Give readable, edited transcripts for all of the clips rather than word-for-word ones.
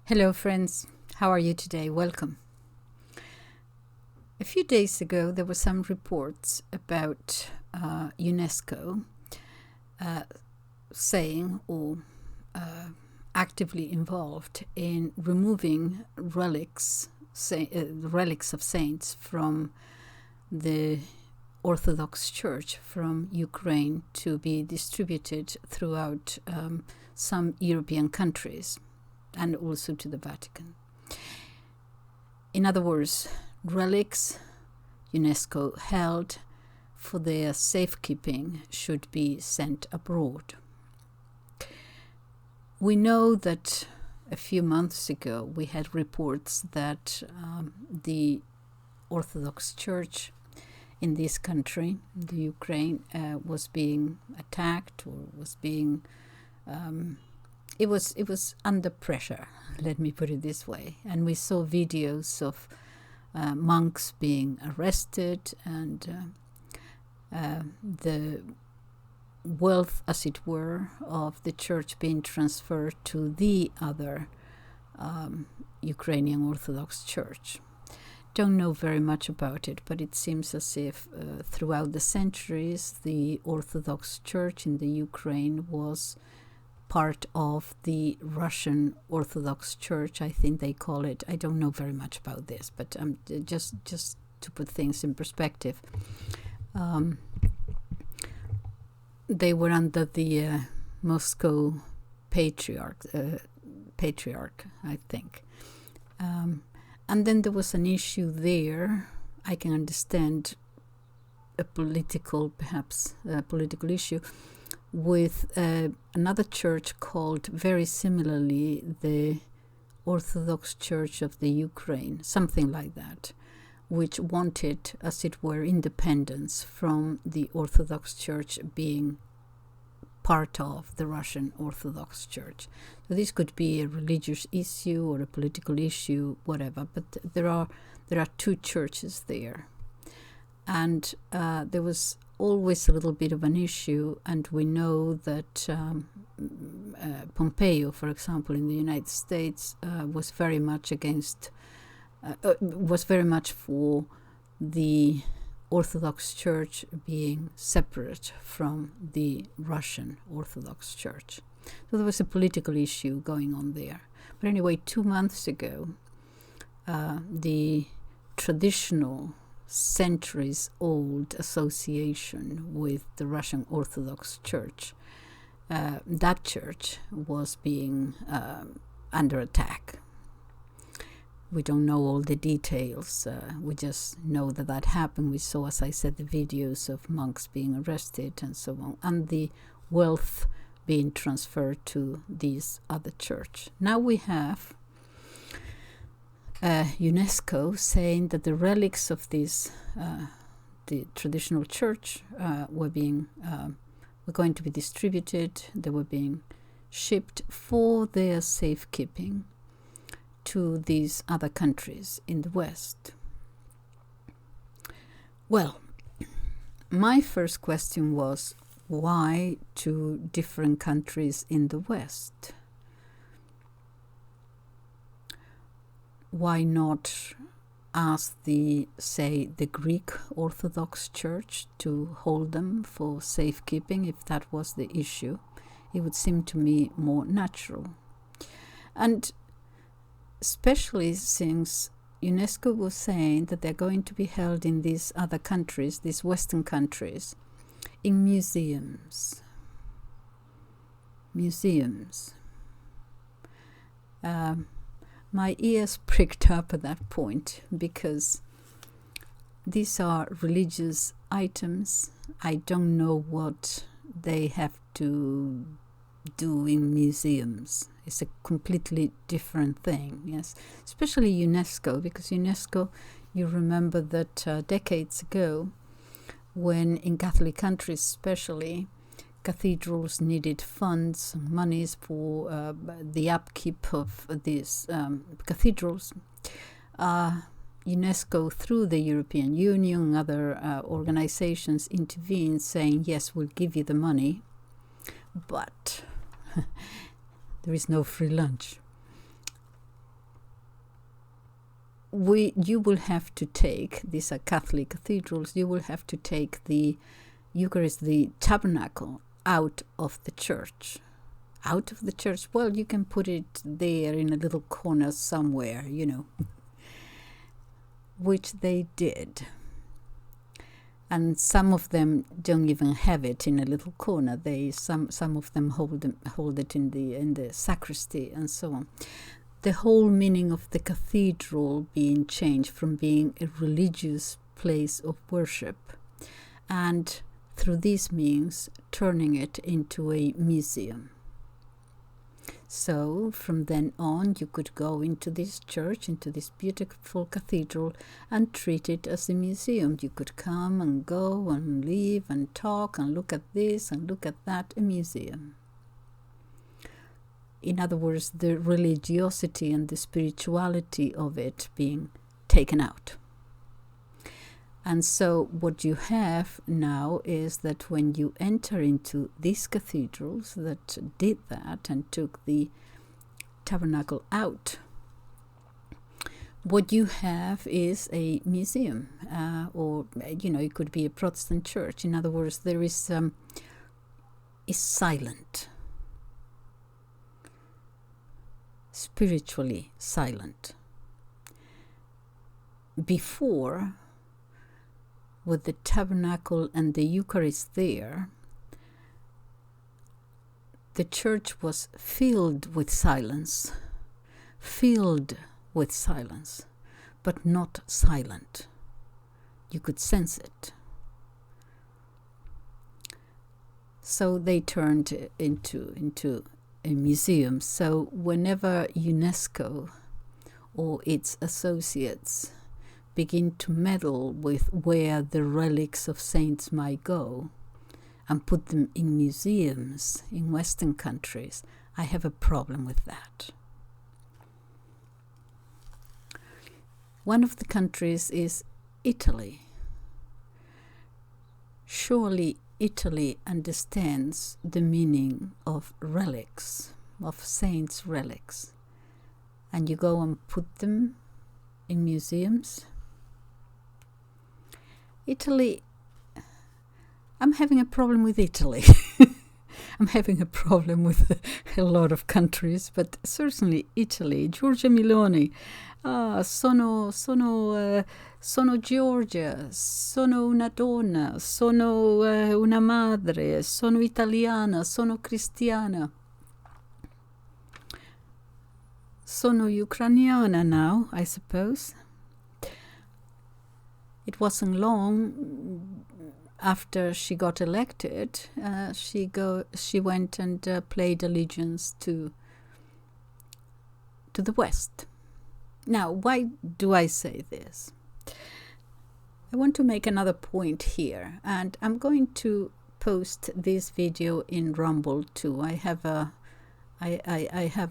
Hello friends, how are you today? Welcome. A few days ago there were some reports about UNESCO saying or actively involved in removing relics of saints from the Orthodox Church from Ukraine to be distributed throughout some European countries and also to the Vatican. In other words, relics UNESCO held for their safekeeping should be sent abroad. We know that a few months ago we had reports that the Orthodox Church in this country, the Ukraine, was being attacked or was being it was under pressure, let me put it this way. And we saw videos of monks being arrested and the wealth, as it were, of the church being transferred to the other Ukrainian Orthodox Church. Don't know very much about it, but it seems as if throughout the centuries the Orthodox Church in the Ukraine was part of the Russian Orthodox Church, I think they call it. I don't know very much about this, but just to put things in perspective. They were under the Moscow patriarch, I think. And then there was an issue there. I can understand a political issue with another church called very similarly the Orthodox Church of the Ukraine, something like that, which wanted, as it were, independence from the Orthodox Church being part of the Russian Orthodox Church. So this could be a religious issue or a political issue, whatever, but there are two churches there. And there was always a little bit of an issue, and we know that Pompeo, for example, in the United States, was very much for the Orthodox Church being separate from the Russian Orthodox Church. So there was a political issue going on there. But anyway, 2 months ago, the traditional centuries-old association with the Russian Orthodox Church, that church was being under attack. We don't know all the details. We just know that happened. We saw, as I said, the videos of monks being arrested and so on, and the wealth being transferred to this other church. Now we have UNESCO saying that the relics of this, the traditional church, were going to be distributed. They were being shipped for their safekeeping to these other countries in the West. Well, my first question was, why to different countries in the West? Why not ask the Greek Orthodox Church to hold them for safekeeping if that was the issue? It would seem to me more natural. And especially since UNESCO was saying that they're going to be held in these other countries, these Western countries, in museums. My ears pricked up at that point because these are religious items. I don't know what they have to do in museums. It's a completely different thing, yes. Especially UNESCO, because UNESCO, you remember that decades ago, when in Catholic countries especially, cathedrals needed funds, monies for the upkeep of these cathedrals, UNESCO, through the European Union and other organizations, intervened saying, yes, we'll give you the money, but there is no free lunch. you will have to take, these are Catholic cathedrals, you will have to take the Eucharist, the tabernacle, out of the church. Out of the church, well, you can put it there in a little corner somewhere, which they did. And some of them don't even have it in a little corner. Some of them hold it in the sacristy and so on. The whole meaning of the cathedral being changed from being a religious place of worship, and through these means turning it into a museum. So from then on, you could go into this church, into this beautiful cathedral, and treat it as a museum. You could come and go and leave and talk and look at this and look at that, a museum. In other words, the religiosity and the spirituality of it being taken out. And so what you have now is that when you enter into these cathedrals that did that and took the tabernacle out, what you have is a museum, or it could be a Protestant church. In other words, there is silent, spiritually silent. Before, with the tabernacle and the Eucharist there, the church was filled with silence, but not silent. You could sense it. So they turned into a museum. So whenever UNESCO or its associates begin to meddle with where the relics of saints might go and put them in museums in Western countries, I have a problem with that. One of the countries is Italy. Surely Italy understands the meaning of relics, of saints' relics, and you go and put them in museums. Italy, I'm having a problem with Italy. I'm having a problem with a lot of countries, but certainly Italy. Giorgia Meloni, sono Giorgia, sono una donna, sono una madre, sono italiana, sono cristiana. Sono Ukrainiana now, I suppose. It wasn't long after she got elected. She went and played allegiance to the West. Now, why do I say this? I want to make another point here, and I'm going to post this video in Rumble too. I have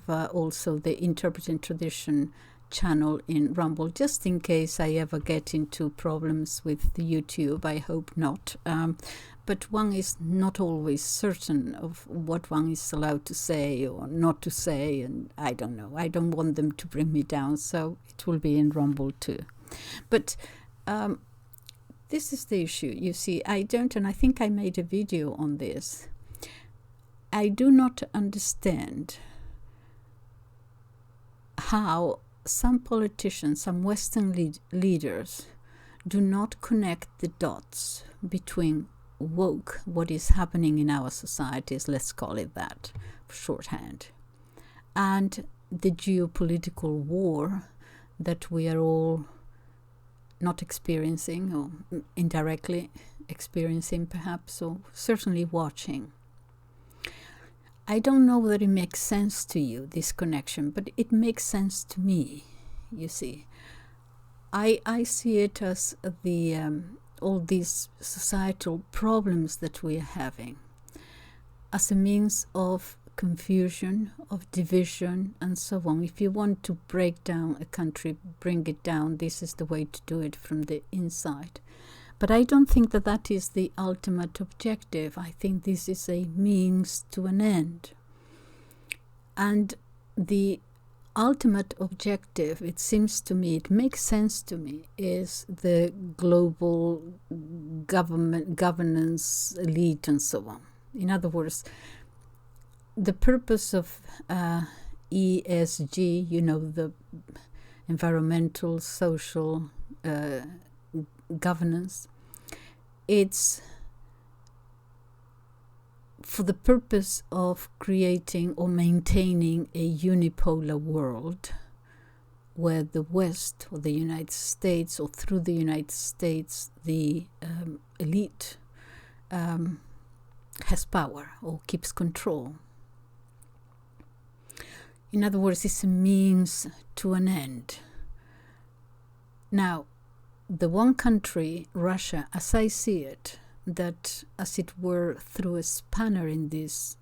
also the Interpreting Tradition channel in Rumble, just in case I ever get into problems with the YouTube. I hope not. But one is not always certain of what one is allowed to say or not to say, and I don't know. I don't want them to bring me down, so it will be in Rumble too. But this is the issue. You see, I don't, and I think I made a video on this. I do not understand how some politicians, some Western leaders, do not connect the dots between woke, what is happening in our societies, let's call it that, for shorthand, and the geopolitical war that we are all not experiencing, or indirectly experiencing perhaps, or certainly watching. I don't know whether it makes sense to you, this connection, but it makes sense to me, you see. I see it as all these societal problems that we are having as a means of confusion, of division, and so on. If you want to break down a country, bring it down, this is the way to do it from the inside. But I don't think that that is the ultimate objective. I think this is a means to an end. And the ultimate objective, it seems to me, it makes sense to me, is the global governance elite and so on. In other words, the purpose of ESG, the environmental, social governance, it's for the purpose of creating or maintaining a unipolar world where the West or the United States, or through the United States, the elite has power or keeps control. In other words, it's a means to an end. Now, the one country, Russia, as I see it, that as it were through a spanner in this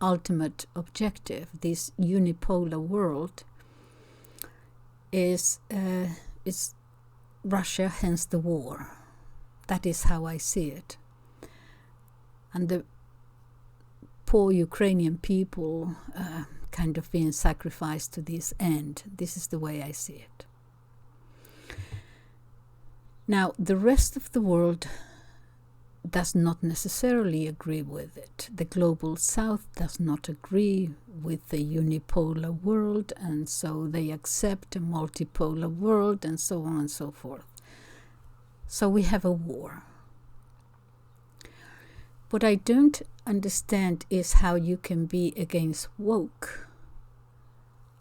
ultimate objective, this unipolar world, is Russia, hence the war. That is how I see it. And the poor Ukrainian people kind of being sacrificed to this end. This is the way I see it. Now, the rest of the world does not necessarily agree with it. The global south does not agree with the unipolar world, and so they accept a multipolar world, and so on and so forth. So we have a war. What I don't understand is how you can be against woke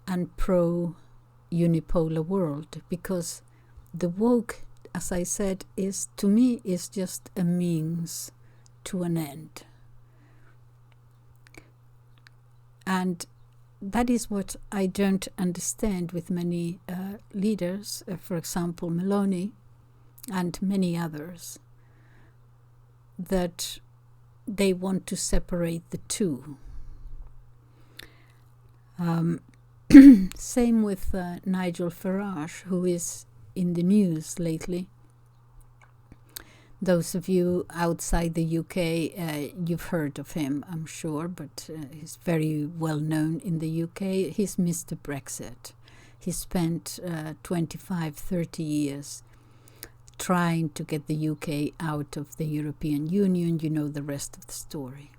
and pro-unipolar world, because the woke, as I said, is to me is just a means to an end. And that is what I don't understand with many leaders, for example, Meloni and many others, that they want to separate the two. Same with Nigel Farage, who is in the news lately. Those of you outside the UK, you've heard of him, I'm sure, but he's very well known in the UK. He's Mr. Brexit. He spent 25, 30 years trying to get the UK out of the European Union. You know the rest of the story.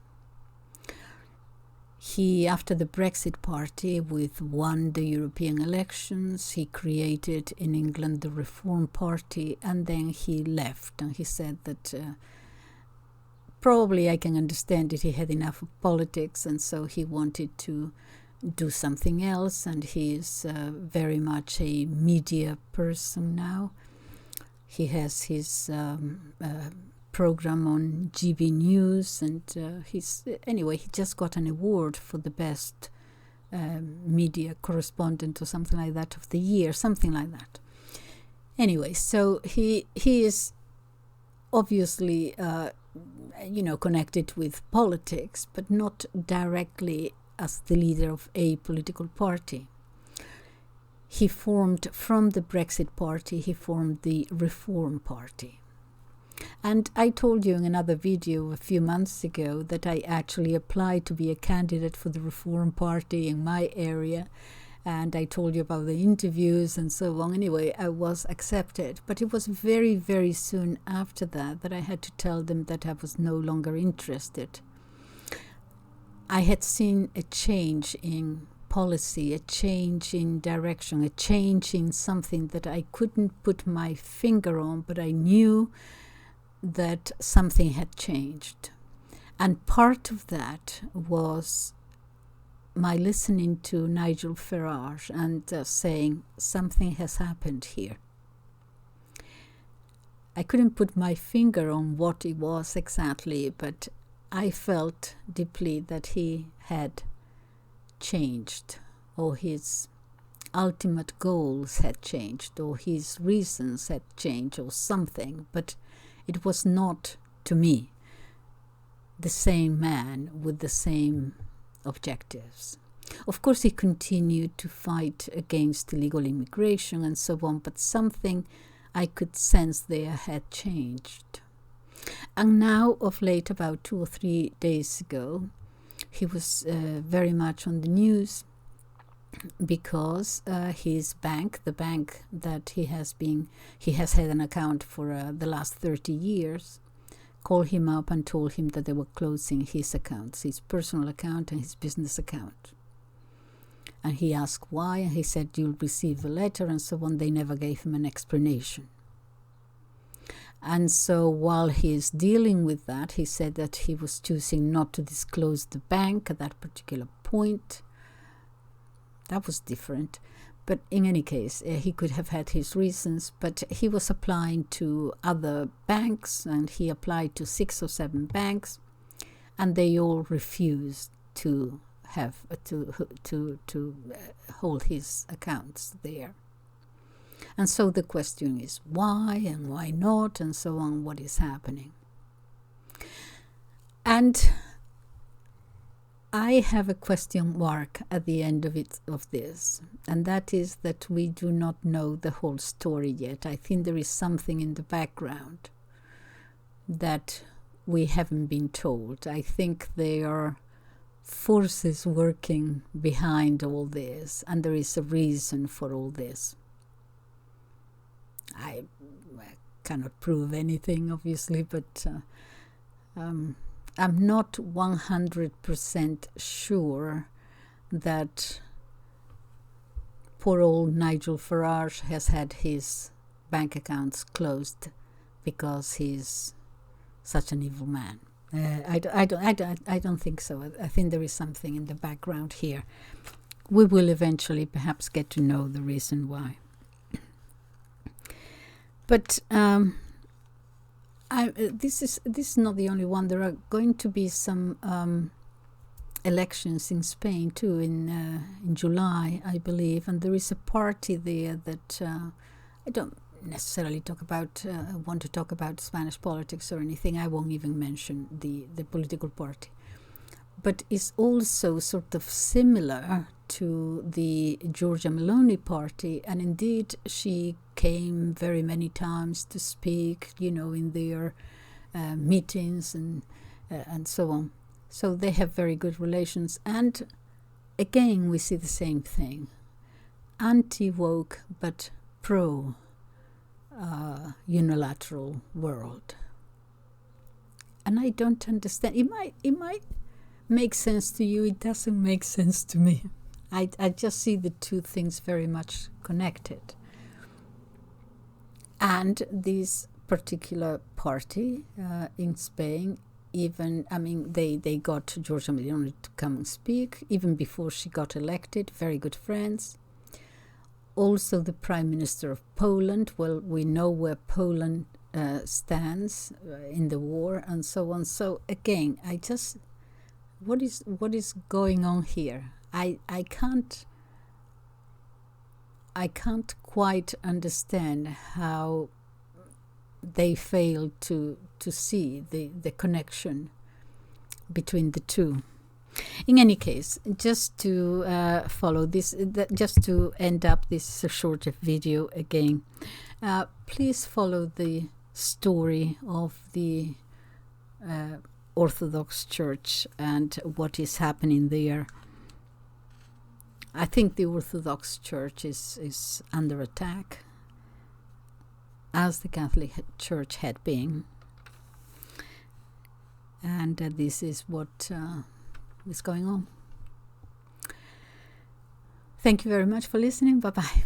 He, after the Brexit Party, won the European elections. He created in England the Reform Party, and then he left. And he said that probably I can understand it. He had enough of politics, and so he wanted to do something else. And he is very much a media person now. He has his program on GB News, and he just got an award for the best media correspondent or something like that of the year, something like that. Anyway, so he is obviously connected with politics, but not directly as the leader of a political party. He formed, from the Brexit Party, he formed the Reform Party. And I told you in another video a few months ago that I actually applied to be a candidate for the Reform Party in my area. And I told you about the interviews and so on. Anyway, I was accepted. But it was very, very soon after that I had to tell them that I was no longer interested. I had seen a change in policy, a change in direction, a change in something that I couldn't put my finger on, but I knew that something had changed. And part of that was my listening to Nigel Farage and saying something has happened here. I couldn't put my finger on what it was exactly, but I felt deeply that he had changed, or his ultimate goals had changed, or his reasons had changed, or something, but it was not, to me, the same man with the same objectives. Of course, he continued to fight against illegal immigration and so on, but something I could sense there had changed. And now, of late, about 2 or 3 days ago, he was very much on the news because his bank, the bank that he has had an account for the last 30 years, called him up and told him that they were closing his accounts, his personal account and his business account. And he asked why, and he said, "You'll receive a letter," and so on. They never gave him an explanation. And so while he's dealing with that, he said that he was choosing not to disclose the bank at that particular point. That was different. But in any case, he could have had his reasons, but he was applying to other banks, and he applied to 6 or 7 banks, and they all refused to have to hold his accounts there. And so the question is why and why not, and so on, what is happening. And I have a question mark at the end of this, and that is that we do not know the whole story yet. I think there is something in the background that we haven't been told. I think there are forces working behind all this, and there is a reason for all this. I cannot prove anything, obviously, but I'm not 100% sure that poor old Nigel Farage has had his bank accounts closed because he's such an evil man. I don't think so. I think there is something in the background here. We will eventually perhaps get to know the reason why. But this is not the only one. There are going to be some elections in Spain too in July, I believe, and there is a party there that I don't necessarily want to talk about Spanish politics or anything. I won't even mention the political party, but it's also sort of similar to the Giorgia Meloni party, and indeed she came very many times to speak, in their meetings and so on. So they have very good relations, and again we see the same thing: anti-woke but pro unilateral world. And I don't understand. It might make sense to you. It doesn't make sense to me. I just see the two things very much connected. And this particular party in Spain, they got Giorgia Meloni to come and speak, even before she got elected, very good friends. Also the Prime Minister of Poland, well, we know where Poland stands in the war and so on. So again, what is going on here? I can't quite understand how they failed to see the connection between the two. In any case, just to follow this, just to end up this short video again, please follow the story of the Orthodox Church and what is happening there. I think the Orthodox Church is under attack, as the Catholic Church had been. And this is what is going on. Thank you very much for listening. Bye-bye.